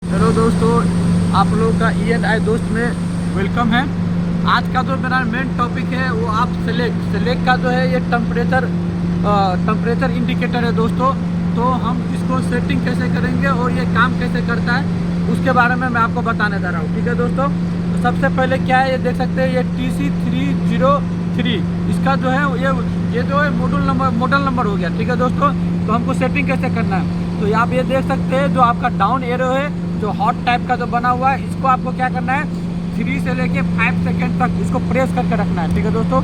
Hello दोस्तों, आप लोगों का E&I दोस्त में वेलकम है। आज का जो मेरा मेन टॉपिक है वो आप सेलेक्ट का जो है ये टेम्परेचर इंडिकेटर है दोस्तों। तो हम इसको सेटिंग कैसे करेंगे और ये काम कैसे करता है उसके बारे में मैं आपको बताने जा रहा हूँ। ठीक है दोस्तों, तो सबसे पहले क्या है, ये देख सकते हैं ये TC303 इसका जो है ये जो है मॉडल नंबर हो गया। ठीक है दोस्तों, तो हमको सेटिंग कैसे करना है, तो आप ये देख सकते हैं जो आपका डाउन एरो है जो हॉट टाइप का जो बना हुआ है, इसको आपको क्या करना है 3 से लेके 5 सेकेंड तक इसको प्रेस करके रखना है। ठीक है दोस्तों,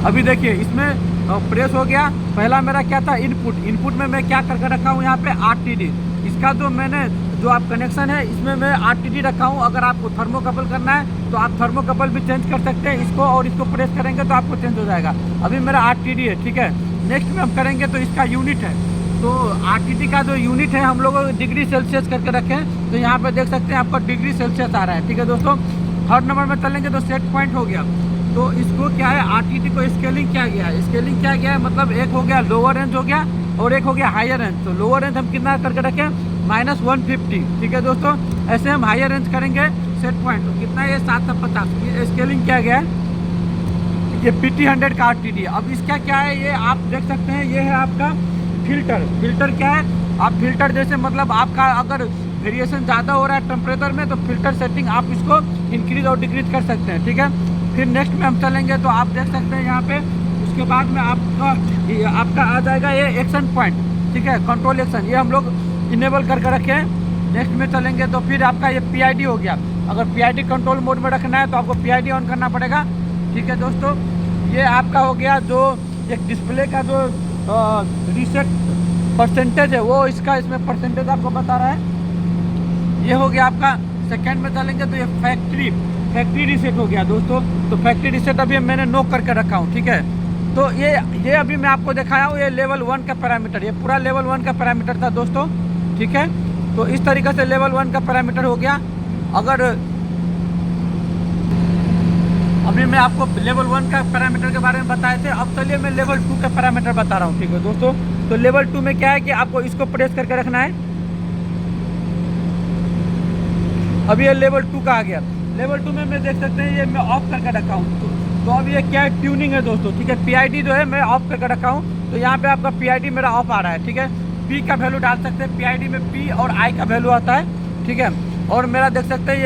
अभी देखिए इसमें प्रेस हो गया। पहला मेरा क्या था इनपुट में मैं क्या करके रखा हूँ यहाँ पे RTD। इसका जो मैंने जो आप कनेक्शन है इसमें मैं RTD रखा हूँ। अगर आपको थर्मोकपल करना है तो आप थर्मोकपल भी चेंज कर सकते हैं इसको, और इसको प्रेस करेंगे तो आपको चेंज हो जाएगा। अभी मेरा RTD है। ठीक है, नेक्स्ट में हम करेंगे तो इसका यूनिट है, तो RTD का जो यूनिट है हम लोग डिग्री सेल्सियस करके रखें, तो यहाँ पे देख सकते हैं आपका डिग्री सेल्सियस आ रहा है। ठीक है दोस्तों, थर्ड नंबर में चलेंगे तो सेट पॉइंट हो गया। तो इसको क्या है RTD को स्केलिंग क्या गया है, स्केलिंग क्या गया है मतलब एक हो गया लोअर रेंज हो गया और एक हो गया हायर रेंज। तो लोअर रेंज हम कितना करके रखें -150। ठीक है दोस्तों, ऐसे हम हायर रेंज करेंगे सेट पॉइंट तो कितना है 750। ये स्केलिंग क्या गया है, ये PT100 का RTD। अब इसका क्या है, ये आप देख सकते हैं ये है आपका फिल्टर क्या है, आप फिल्टर जैसे मतलब आपका अगर वेरिएशन ज़्यादा हो रहा है टेम्परेचर में तो फिल्टर सेटिंग आप इसको इंक्रीज और डिक्रीज कर सकते हैं। ठीक है, फिर नेक्स्ट में हम चलेंगे तो आप देख सकते हैं यहाँ पे उसके बाद में आपका आ जाएगा ये एक्शन पॉइंट। ठीक है, कंट्रोल एक्शन, ये हम लोग इनेबल करके रखे हैं। नेक्स्ट में चलेंगे तो फिर आपका ये PID हो गया। अगर PID कंट्रोल मोड में रखना है तो आपको PID ऑन करना पड़ेगा। ठीक है दोस्तों, ये आपका हो गया जो एक डिस्प्ले का जो रीसेट परसेंटेज है वो इसमें परसेंटेज आपको बता रहा है। ये हो गया आपका। सेकंड में चलेंगे तो ये फैक्ट्री रीसेट हो गया दोस्तों। तो फैक्ट्री रीसेट अभी मैंने नो करके रखा हूँ। ठीक है, तो ये अभी मैं आपको दिखाया हूँ ये लेवल 1 का पैरामीटर, ये पूरा लेवल 1 का पैरामीटर था दोस्तों। ठीक है, तो इस तरीके से लेवल 1 का पैरामीटर हो गया। अगर अभी मैं आपको लेवल 1 का पैरामीटर के बारे में बताए थे, अब चलिए मैं लेवल 2 का पैरामीटर बता रहा हूँ। ठीक है दोस्तों, तो लेवल 2 में क्या है कि आपको इसको प्रेस करके रखना है। अभी ये लेवल 2 का आ गया। लेवल 2 में मैं देख सकते हैं ये मैं ऑफ करके रखा हूँ। तो अब ये क्या है, ट्यूनिंग है दोस्तों। ठीक है, PID जो है मैं ऑफ करके रखा हूँ, तो यहाँ पे आपका PID मेरा ऑफ आ रहा है। ठीक है, P का वैल्यू डाल सकते हैं, PID में P और I का वैल्यू आता है। ठीक है, और मेरा देख सकते हैं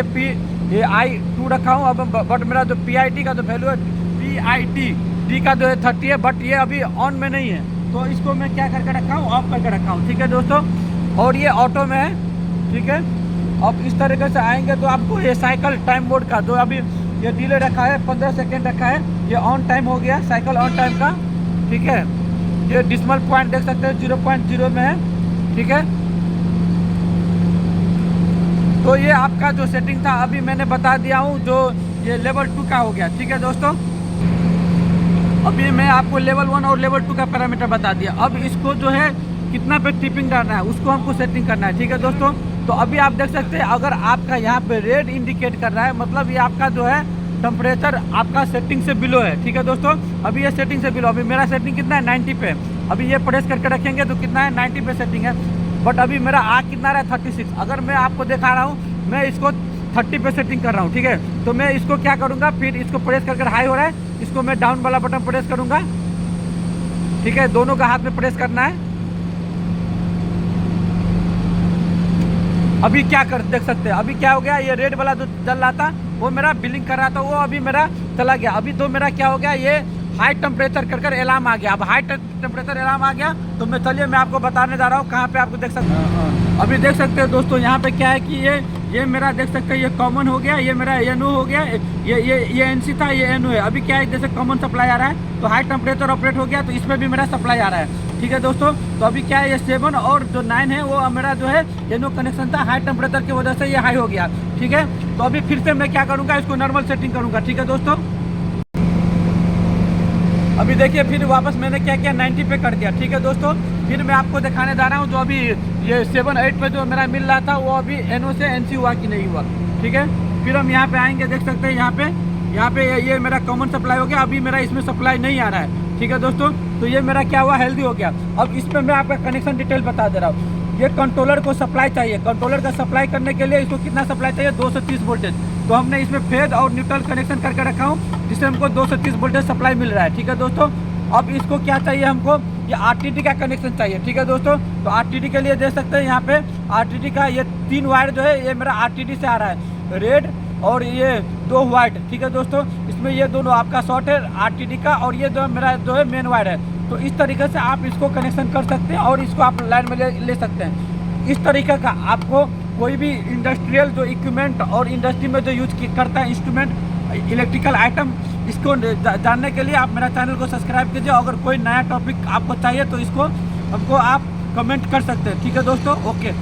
ये I2 रखा हूँ। अब बट मेरा जो PID का जो वैल्यू है PID D का जो है 30 है, बट ये अभी ऑन में नहीं है, तो इसको मैं क्या करके रखा हूँ, ऑफ करके रखा हूँ। ठीक है दोस्तों, और ये ऑटो में है। ठीक है, अब इस तरीके से आएंगे तो आपको ये साइकिल टाइम मोड का जो अभी ये डिले रखा है 15 सेकेंड रखा है, ये ऑन टाइम हो गया साइकिल ऑन टाइम का। ठीक है, ये डिसमल पॉइंट देख सकते हैं 0.0 में है। ठीक है, तो ये आपका जो सेटिंग था अभी मैंने बता दिया हूँ, जो ये लेवल 2 का हो गया। ठीक है दोस्तों, अभी मैं आपको लेवल 1 और लेवल 2 का पैरामीटर बता दिया। अब इसको जो है कितना पे टिपिंग डालना है उसको हमको सेटिंग करना है। ठीक है दोस्तों, तो अभी आप देख सकते हैं अगर आपका यहाँ पे रेड इंडिकेट कर रहा है मतलब ये आपका जो है टेम्परेचर आपका सेटिंग से बिलो है। ठीक है दोस्तों, अभी ये सेटिंग से बिलो, अभी मेरा सेटिंग कितना है 90 पे। अभी ये प्रेस करके रखेंगे तो कितना है 90 पे सेटिंग है, बट अभी मेरा आ कितना रहा है 36। अगर मैं आपको दिखा रहा हूँ मैं इसको 30 पे सेटिंग कर रहा हूँ। ठीक है, तो मैं इसको क्या करूँगा, फिर इसको प्रेस करके हाई हो रहा है, इसको मैं डाउन वाला बटन प्रेस करूँगा। ठीक है, दोनों का हाथ में प्रेस करना है। अभी क्या कर देख सकते हैं, अभी क्या हो गया, ये रेड वाला जो चल रहा था वो मेरा बिलिंग कर रहा था, वो अभी मेरा चला गया। अभी तो मेरा क्या हो गया, ये हाई टेम्परेचर कर अलार्म आ गया। अब हाई टेम्परेचर अलार्म आ गया तो मैं चलिए मैं आपको बताने जा रहा हूँ कहाँ पे आपको देख सकते हैं। अभी देख सकते हैं दोस्तों यहाँ पे क्या है कि ये मेरा देख सकते हैं ये कॉमन हो गया, ये मेरा NO हो गया, ये NC था, ये NO है। अभी क्या है जैसे कॉमन सप्लाई आ रहा है तो हाई टेम्परेचर ऑपरेट हो गया, तो इसमें भी मेरा सप्लाई आ रहा है। ठीक है दोस्तों, तो अभी क्या है ये 7 और जो 9 है वो मेरा जो है NO कनेक्शन था, हाई टेम्परेचर की वजह से ये हाई हो गया। ठीक है, तो अभी फिर से मैं क्या करूँगा, इसको नॉर्मल सेटिंग करूँगा। ठीक है दोस्तों, अभी देखिए फिर वापस मैंने क्या किया 90 पे कर दिया। ठीक है दोस्तों, फिर मैं आपको दिखाने जा रहा हूँ जो अभी ये 7-8 पे जो मेरा मिल रहा था वो अभी NO से NC हुआ कि नहीं हुआ। ठीक है, फिर हम यहाँ पे आएंगे, देख सकते हैं यहाँ पे ये मेरा कॉमन सप्लाई हो गया, अभी मेरा इसमें सप्लाई नहीं आ रहा है। ठीक है दोस्तों। तो ये मेरा क्या हुआ, हेल्दी हो गया। अब इसमें मैं आपका कनेक्शन डिटेल बता दे रहा हूँ। ये कंट्रोलर को सप्लाई चाहिए, कंट्रोलर का सप्लाई करने के लिए इसको कितना सप्लाई चाहिए, 230 वोल्टेज। तो हमने इसमें फेज और न्यूट्रल कनेक्शन करके रखा हूँ, जिससे हमको 230 वोल्टेज सप्लाई मिल रहा है। ठीक है दोस्तों। अब इसको क्या चाहिए हमको, ये आरटीडी का कनेक्शन चाहिए। ठीक है दोस्तों। तो आरटीडी के लिए देख सकते हैं यहाँ पे आरटीडी का ये 3 वायर जो है ये मेरा आरटीडी से आ रहा है, रेड और ये 2 व्हाइट। ठीक है दोस्तों। इसमें ये दोनों आपका शॉर्ट है आरटीडी का, और ये जो मेरा जो है मेन वायर है। तो इस तरीके से आप इसको कनेक्शन कर सकते हैं और इसको आप लाइन में ले सकते हैं। इस तरीके का आपको कोई भी इंडस्ट्रियल जो इक्विपमेंट और इंडस्ट्री में जो यूज करता है इंस्ट्रूमेंट, इलेक्ट्रिकल आइटम, इसको जानने के लिए आप मेरा चैनल को सब्सक्राइब कीजिए। अगर कोई नया टॉपिक आपको चाहिए तो इसको हमको आप कमेंट कर सकते हैं। ठीक है दोस्तों। ओके।